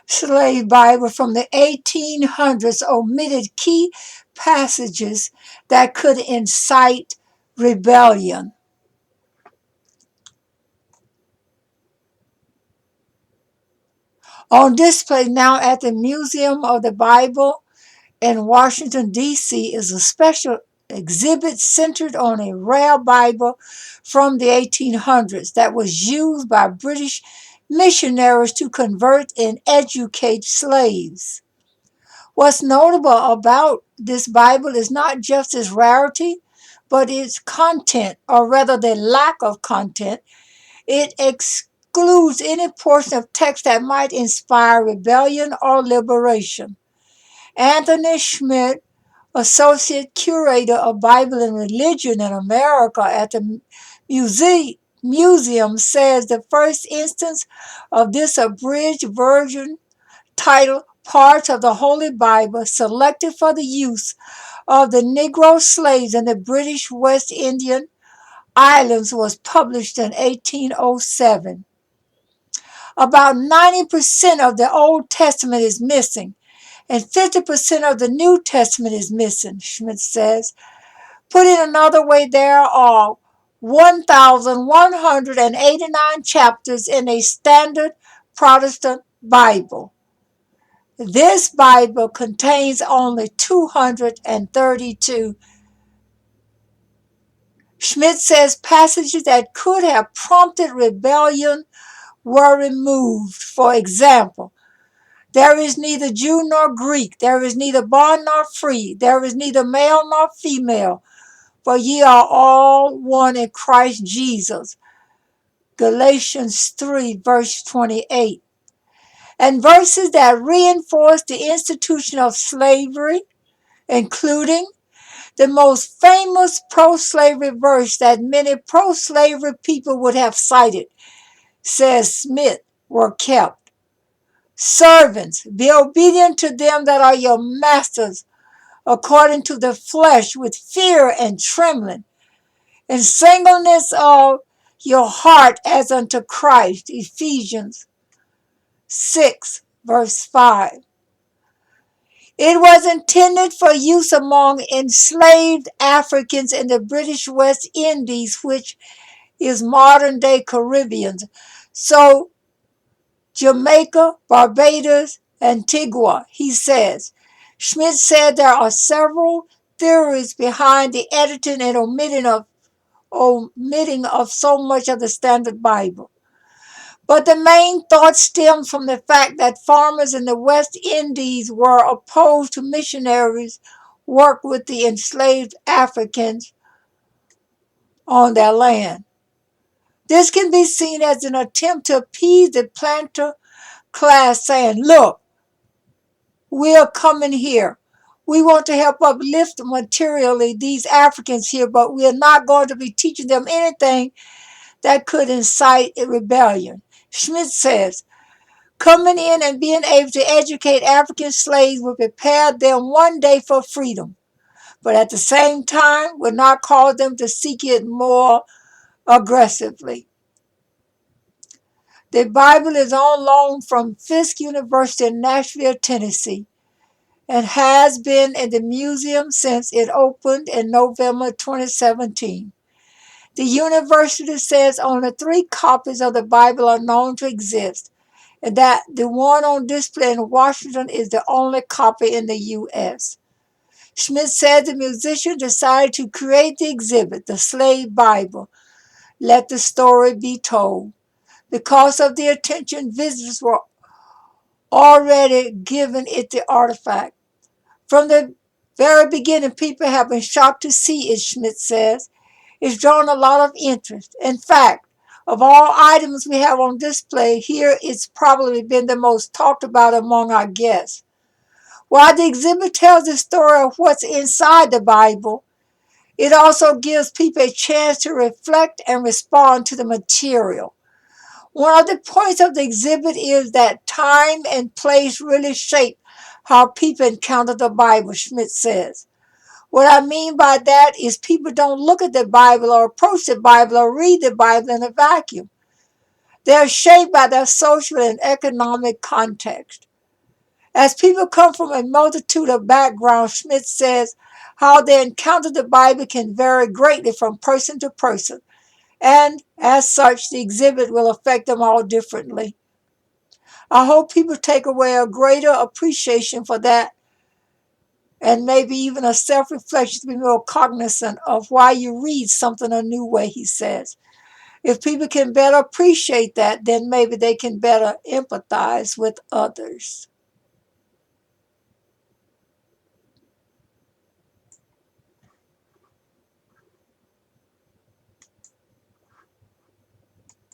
slave Bible from the 1800s omitted key passages that could incite rebellion. On display now at the Museum of the Bible in Washington, D.C. is a special exhibit centered on a rare Bible from the 1800s that was used by British missionaries to convert and educate slaves. What's notable about this Bible is not just its rarity, but its content, or rather the lack of content. It excludes any portion of text that might inspire rebellion or liberation. Anthony Schmidt, Associate Curator of Bible and Religion in America at the museum, says the first instance of this abridged version titled Parts of the Holy Bible selected for the use of the Negro slaves in the British West Indian Islands was published in 1807. About 90% of the Old Testament is missing, and 50% of the New Testament is missing, Schmidt says. Put it another way, there are 1,189 chapters in a standard Protestant Bible. This Bible contains only 232. Schmidt says passages that could have prompted rebellion were removed. For example, there is neither Jew nor Greek, there is neither bond nor free, there is neither male nor female, for ye are all one in Christ Jesus. Galatians 3, verse 28. And verses that reinforce the institution of slavery, including the most famous pro-slavery verse that many pro-slavery people would have cited, says Schmidt, were kept. Servants, be obedient to them that are your masters, according to the flesh, with fear and trembling, in singleness of your heart as unto Christ. Ephesians 6, verse 5. It was intended for use among enslaved Africans in the British West Indies, which is modern-day Caribbean. So Jamaica, Barbados, Antigua, he says. Schmidt said there are several theories behind the editing and omitting of so much of the Standard Bible. But the main thought stems from the fact that farmers in the West Indies were opposed to missionaries' work with the enslaved Africans on their land. This can be seen as an attempt to appease the planter class, saying, look, we're coming here. We want to help uplift materially these Africans here, but we are not going to be teaching them anything that could incite a rebellion. Schmidt says, coming in and being able to educate African slaves would prepare them one day for freedom, but at the same time would not cause them to seek it more aggressively. The Bible is on loan from Fisk University in Nashville, Tennessee, and has been in the museum since it opened in November 2017. The university says only 3 copies of the Bible are known to exist, and that the one on display in Washington is the only copy in the U.S. Schmidt said the musician decided to create the exhibit, the Slave Bible, Let the Story Be Told. Because of the attention visitors were already given it the artifact. From the very beginning, people have been shocked to see it, Schmidt says. It's drawn a lot of interest. In fact, of all items we have on display here, it's probably been the most talked about among our guests. While the exhibit tells the story of what's inside the Bible, it also gives people a chance to reflect and respond to the material. One of the points of the exhibit is that time and place really shape how people encounter the Bible, Schmidt says. What I mean by that is people don't look at the Bible or approach the Bible or read the Bible in a vacuum. They are shaped by their social and economic context. As people come from a multitude of backgrounds, Schmidt says how they encounter the Bible can vary greatly from person to person, and as such, the exhibit will affect them all differently. I hope people take away a greater appreciation for that, and maybe even a self-reflection to be more cognizant of why you read something a new way, he says. If people can better appreciate that, then maybe they can better empathize with others.